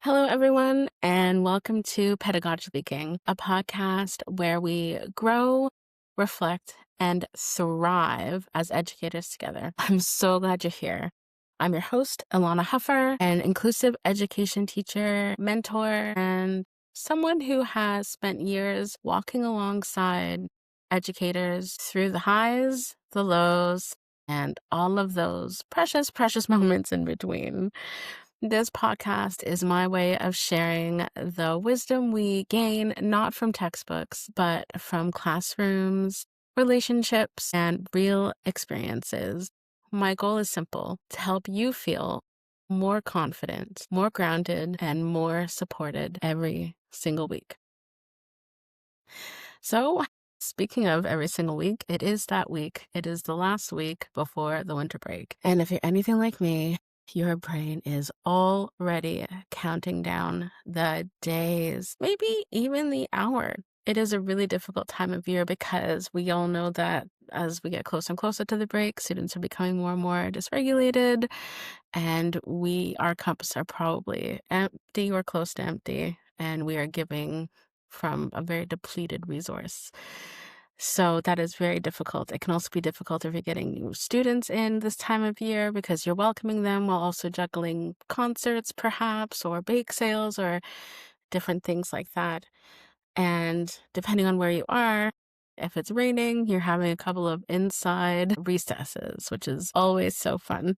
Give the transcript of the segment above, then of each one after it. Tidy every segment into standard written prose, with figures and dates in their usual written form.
Hello, everyone, and welcome to Pedagogically Speaking, a podcast where we grow, reflect, and thrive as educators together. I'm so glad you're here. I'm your host, Ilana Huffer, an inclusive education teacher, mentor, and someone who has spent years walking alongside educators through the highs, the lows, and all of those precious, precious moments in between. This podcast is my way of sharing the wisdom we gain not from textbooks, but from classrooms, relationships, and real experiences. My goal is simple: to help you feel more confident, more grounded, and more supported every single week. So, speaking of every single week, it is that week. It is the last week before the winter break. And if you're anything like me, your brain is already counting down the days, maybe even the hour. It is a really difficult time of year because we all know that as we get closer and closer to the break, students are becoming more and more dysregulated, and our cups are probably empty or close to empty, and we are giving from a very depleted resource. So that is very difficult. It can also be difficult if you're getting new students in this time of year because you're welcoming them while also juggling concerts, perhaps, or bake sales, or different things like that. And depending on where you are, if it's raining, you're having a couple of inside recesses, which is always so fun.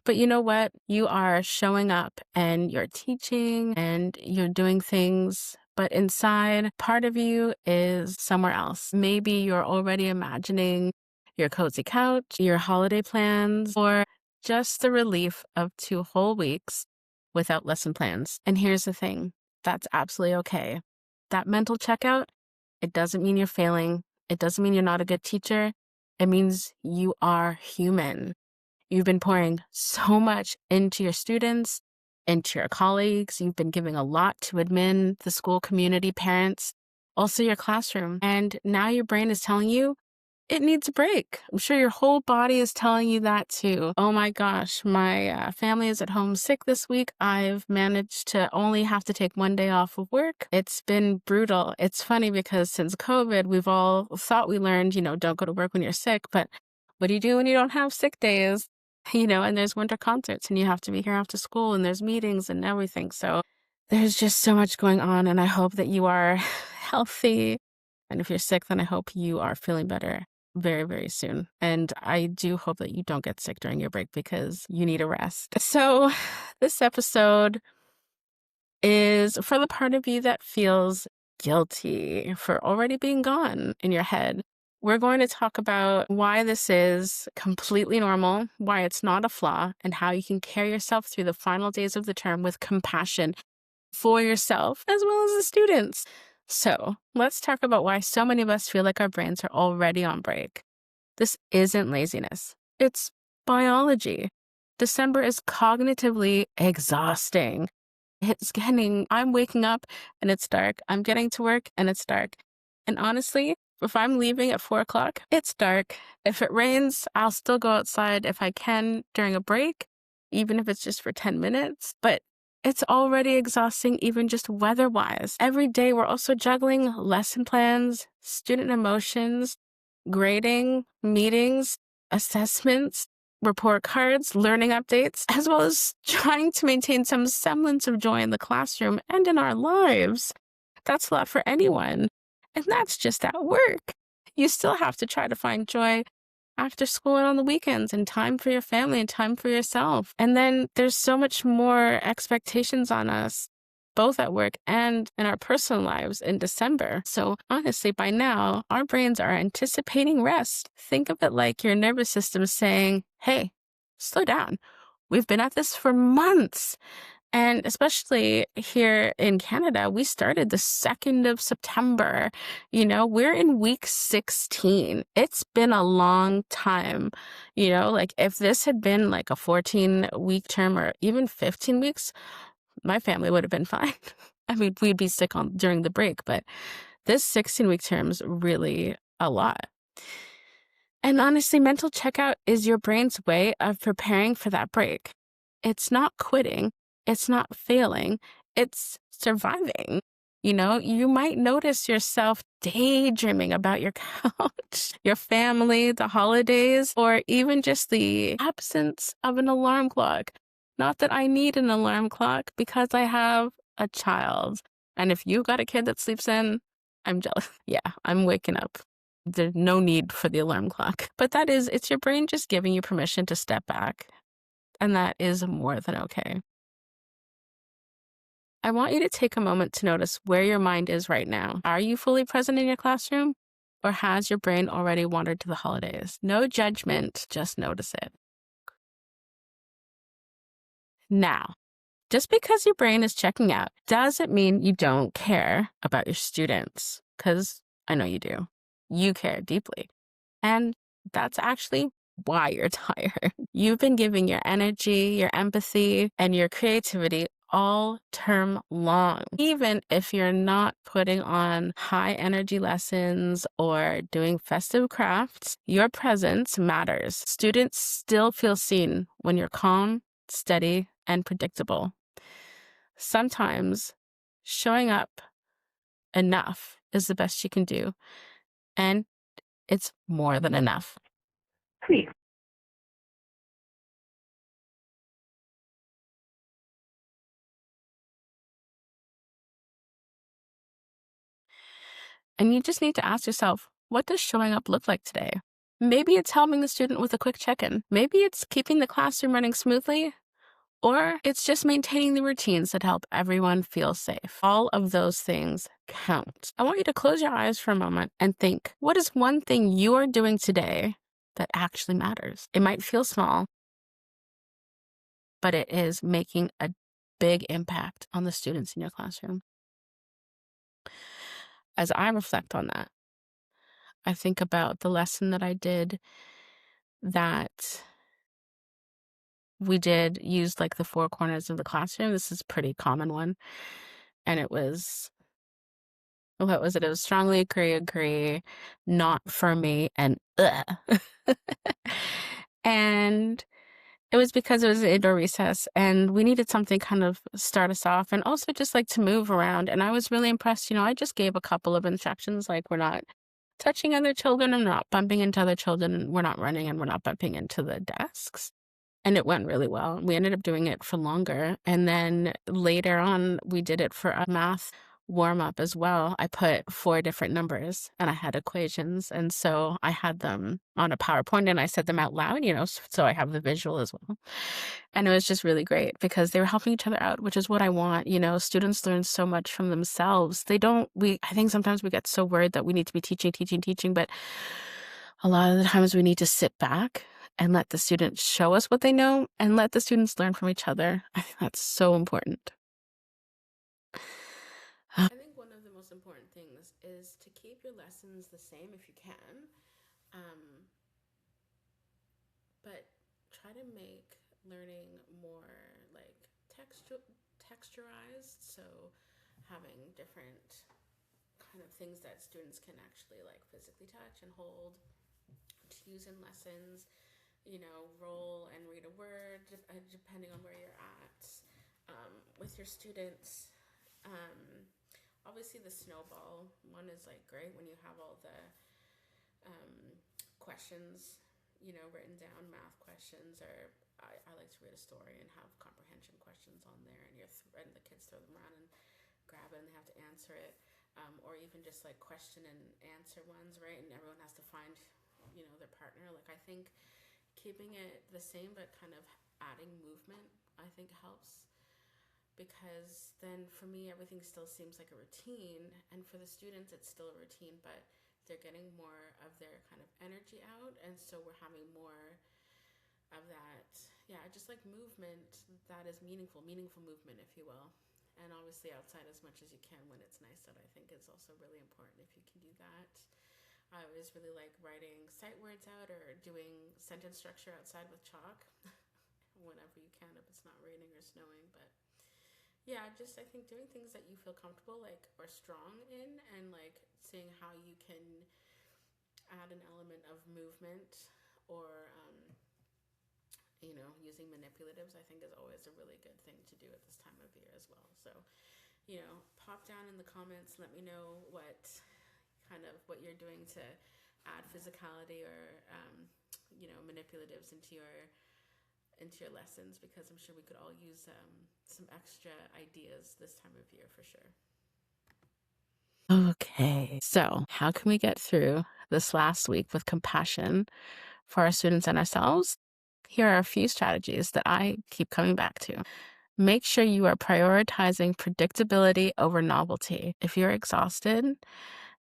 But you know what? You are showing up and you're teaching and you're doing things, but inside, part of you is somewhere else. Maybe you're already imagining your cozy couch, your holiday plans, or just the relief of 2 whole weeks without lesson plans. And here's the thing, that's absolutely okay. That mental checkout, it doesn't mean you're failing. It doesn't mean you're not a good teacher. It means you are human. You've been pouring so much into your students, into your colleagues. You've been giving a lot to admin, the school community, parents, also your classroom. And now your brain is telling you it needs a break. I'm sure your whole body is telling you that too. Oh my gosh, my family is at home sick this week. I've managed to only have to take one day off of work. It's been brutal. It's funny because since COVID, we've all thought we learned, don't go to work when you're sick. But what do you do when you don't have sick days? And there's winter concerts and you have to be here after school and there's meetings and everything. So there's just so much going on. And I hope that you are healthy. And if you're sick, then I hope you are feeling better very, very soon. And I do hope that you don't get sick during your break because you need a rest. So this episode is for the part of you that feels guilty for already being gone in your head. We're going to talk about why this is completely normal, why it's not a flaw, and how you can carry yourself through the final days of the term with compassion for yourself as well as the students. So let's talk about why so many of us feel like our brains are already on break. This isn't laziness. It's biology. December is cognitively exhausting. I'm waking up and it's dark. I'm getting to work and it's dark. And honestly, if I'm leaving at 4 o'clock, it's dark. If it rains, I'll still go outside if I can during a break, even if it's just for 10 minutes. But it's already exhausting, even just weather-wise. Every day, we're also juggling lesson plans, student emotions, grading, meetings, assessments, report cards, learning updates, as well as trying to maintain some semblance of joy in the classroom and in our lives. That's a lot for anyone. And that's just at work. You still have to try to find joy after school and on the weekends, and time for your family and time for yourself. And then there's so much more expectations on us, both at work and in our personal lives in December. So honestly, by now, our brains are anticipating rest. Think of it like your nervous system saying, hey, slow down. We've been at this for months. And especially here in Canada, we started the 2nd of September. We're in week 16. It's been a long time. Like if this had been like a 14-week term or even 15 weeks, my family would have been fine. I mean, we'd be sick during the break, but this 16-week term is really a lot. And honestly, mental checkout is your brain's way of preparing for that break. It's not quitting. It's not failing. it's surviving. You might notice yourself daydreaming about your couch, your family, the holidays, or even just the absence of an alarm clock. Not that I need an alarm clock because I have a child. And if you've got a kid that sleeps in, I'm jealous. Yeah, I'm waking up. There's no need for the alarm clock. But it's your brain just giving you permission to step back. And that is more than okay. I want you to take a moment to notice where your mind is right now. Are you fully present in your classroom? Or has your brain already wandered to the holidays? No judgment, just notice it. Now, just because your brain is checking out doesn't mean you don't care about your students, because I know you do. You care deeply. And that's actually why you're tired. You've been giving your energy, your empathy, and your creativity all term long. Even if you're not putting on high energy lessons or doing festive crafts, your presence matters. Students still feel seen when you're calm, steady, and predictable. Sometimes showing up enough is the best you can do, and it's more than enough. Please. And you just need to ask yourself, what does showing up look like today? Maybe it's helping the student with a quick check-in. Maybe it's keeping the classroom running smoothly. Or it's just maintaining the routines that help everyone feel safe. All of those things count. I want you to close your eyes for a moment and think, what is one thing you are doing today that actually matters? It might feel small, but it is making a big impact on the students in your classroom. As I reflect on that, I think about the lesson that I did that we did use like the four corners of the classroom. This is a pretty common one. And it was, what was it? It was strongly agree, not for me, and and it was because it was an indoor recess and we needed something kind of start us off and also just like to move around. And I was really impressed. I just gave a couple of instructions, like we're not touching other children and we're not bumping into other children and we're not running and we're not bumping into the desks. And it went really well. We ended up doing it for longer. And then later on, we did it for a math warm up as well. I put 4 different numbers and I had equations. And so I had them on a PowerPoint and I said them out loud, so I have the visual as well. And it was just really great because they were helping each other out, which is what I want. Students learn so much from themselves. I think sometimes we get so worried that we need to be teaching, but a lot of the times we need to sit back and let the students show us what they know and let the students learn from each other. I think that's so important. I think one of the most important things is to keep your lessons the same if you can, but try to make learning more like texturized, so having different kind of things that students can actually like physically touch and hold to use in lessons. Roll and read a word, depending on where you're at with your students. Obviously, the snowball one is like great when you have all the questions, written down, math questions, or I like to read a story and have comprehension questions on there, and the kids throw them around and grab it and they have to answer it, or even just like question and answer ones, right? And everyone has to find, their partner. Like I think keeping it the same but kind of adding movement I think helps, because then for me everything still seems like a routine, and for the students it's still a routine, but they're getting more of their kind of energy out, and so we're having more of that, just like movement that is meaningful movement, if you will. And obviously outside as much as you can when it's nice out, I think is also really important if you can do that. I always really like writing sight words out or doing sentence structure outside with chalk whenever you can, if it's not raining or snowing. But just I think doing things that you feel comfortable like or strong in, and like seeing how you can add an element of movement or using manipulatives, I think, is always a really good thing to do at this time of year as well. So, pop down in the comments, let me know what you're doing to add physicality or, manipulatives into your lessons, because I'm sure we could all use some extra ideas this time of year for sure. Okay, so how can we get through this last week with compassion for our students and ourselves? Here are a few strategies that I keep coming back to. Make sure you are prioritizing predictability over novelty. If you're exhausted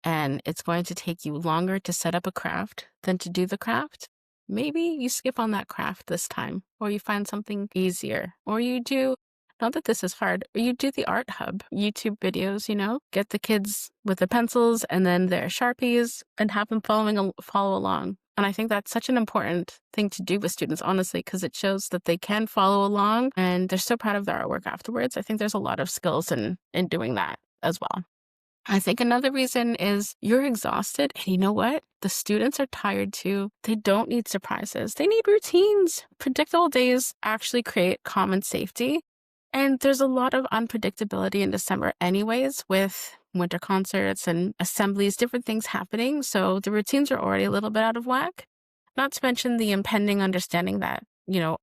and it's going to take you longer to set up a craft than to do the craft, maybe you skip on that craft this time, or you find something easier, or you do, not that this is hard, or you do the art hub YouTube videos, get the kids with the pencils and then their Sharpies and have them follow along. And I think that's such an important thing to do with students, honestly, because it shows that they can follow along and they're so proud of their artwork afterwards. I think there's a lot of skills in doing that as well. I think another reason is you're exhausted, and you know what? The students are tired too. They don't need surprises. They need routines. Predictable days actually create common safety. And there's a lot of unpredictability in December anyways, with winter concerts and assemblies, different things happening. So the routines are already a little bit out of whack. Not to mention the impending understanding that,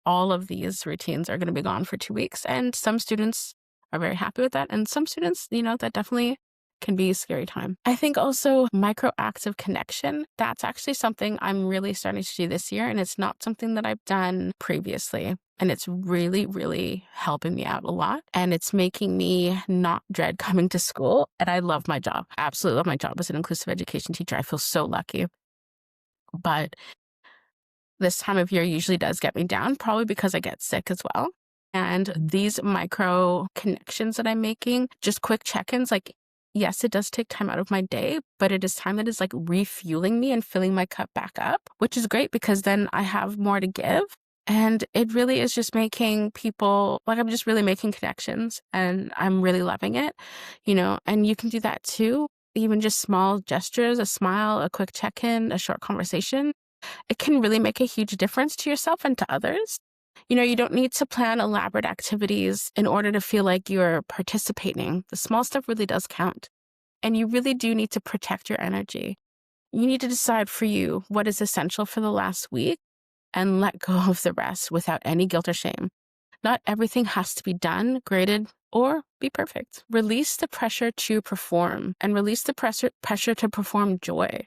all of these routines are going to be gone for 2 weeks. And some students are very happy with that. And some students, that definitely can be a scary time. I think also microactive connection, that's actually something I'm really starting to do this year. And it's not something that I've done previously. And it's really, really helping me out a lot. And it's making me not dread coming to school. And I love my job. Absolutely love my job as an inclusive education teacher. I feel so lucky. But this time of year usually does get me down, probably because I get sick as well. And these micro connections that I'm making, just quick check-ins, yes, it does take time out of my day, but it is time that is refueling me and filling my cup back up, which is great because then I have more to give. And it really is just making people, I'm just really making connections, and I'm really loving it, and you can do that too. Even just small gestures, a smile, a quick check-in, a short conversation. It can really make a huge difference to yourself and to others. You don't need to plan elaborate activities in order to feel like you're participating. The small stuff really does count. And you really do need to protect your energy. You need to decide for you what is essential for the last week and let go of the rest without any guilt or shame. Not everything has to be done, graded, or be perfect. Release the pressure to perform and release the pressure to perform joy.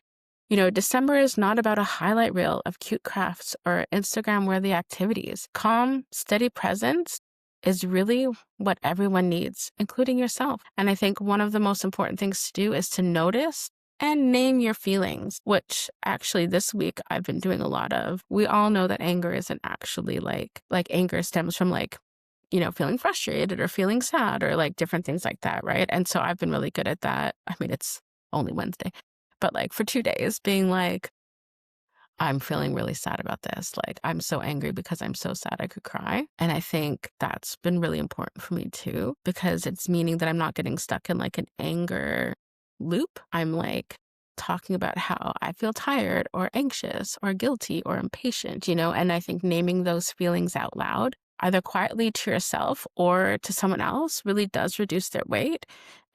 December is not about a highlight reel of cute crafts or Instagram-worthy activities. Calm, steady presence is really what everyone needs, including yourself. And I think one of the most important things to do is to notice and name your feelings, which actually this week I've been doing a lot of. We all know that anger isn't actually like anger stems from feeling frustrated or feeling sad or different things like that, right? And so I've been really good at that. I mean, it's only Wednesday. But for 2 days being I'm feeling really sad about this. I'm so angry because I'm so sad I could cry. And I think that's been really important for me too, because it's meaning that I'm not getting stuck in an anger loop. I'm talking about how I feel tired or anxious or guilty or impatient, and I think naming those feelings out loud, either quietly to yourself or to someone else, really does reduce their weight.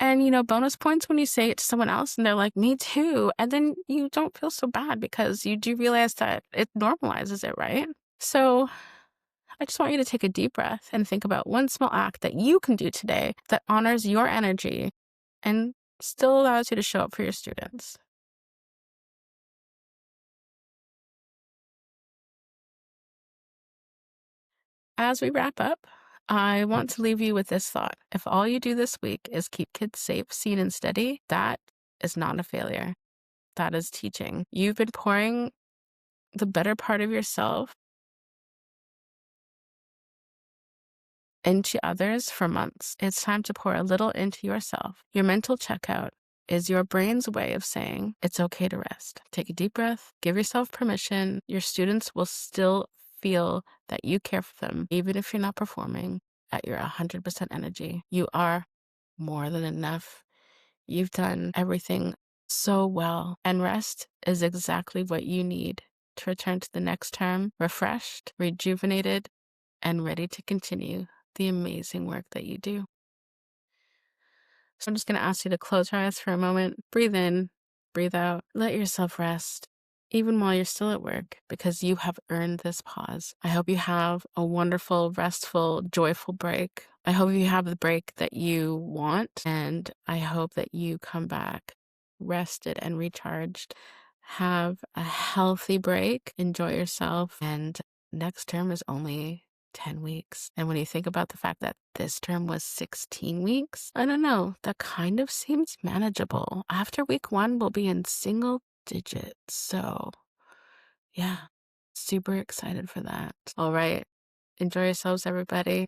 And, bonus points when you say it to someone else and they're like, me too. And then you don't feel so bad because you do realize that it normalizes it, right? So I just want you to take a deep breath and think about one small act that you can do today that honors your energy and still allows you to show up for your students. As we wrap up, I want to leave you with this thought. If all you do this week is keep kids safe, seen, and steady, that is not a failure. That is teaching. You've been pouring the better part of yourself into others for months. It's time to pour a little into yourself. Your mental checkout is your brain's way of saying it's okay to rest. Take a deep breath, give yourself permission. Your students will still feel that you care for them, even if you're not performing at your 100% energy. You are more than enough. You've done everything so well, and rest is exactly what you need to return to the next term refreshed, rejuvenated, and ready to continue the amazing work that you do. So I'm just going to ask you to close your eyes for a moment, breathe in, breathe out, let yourself rest, even while you're still at work, because you have earned this pause. I hope you have a wonderful, restful, joyful break. I hope you have the break that you want, and I hope that you come back rested and recharged. Have a healthy break, enjoy yourself, and next term is only 10 weeks. And when you think about the fact that this term was 16 weeks, I don't know, that kind of seems manageable. After week 1, we'll be in single digits. So, yeah, super excited for that. All right. Enjoy yourselves, everybody.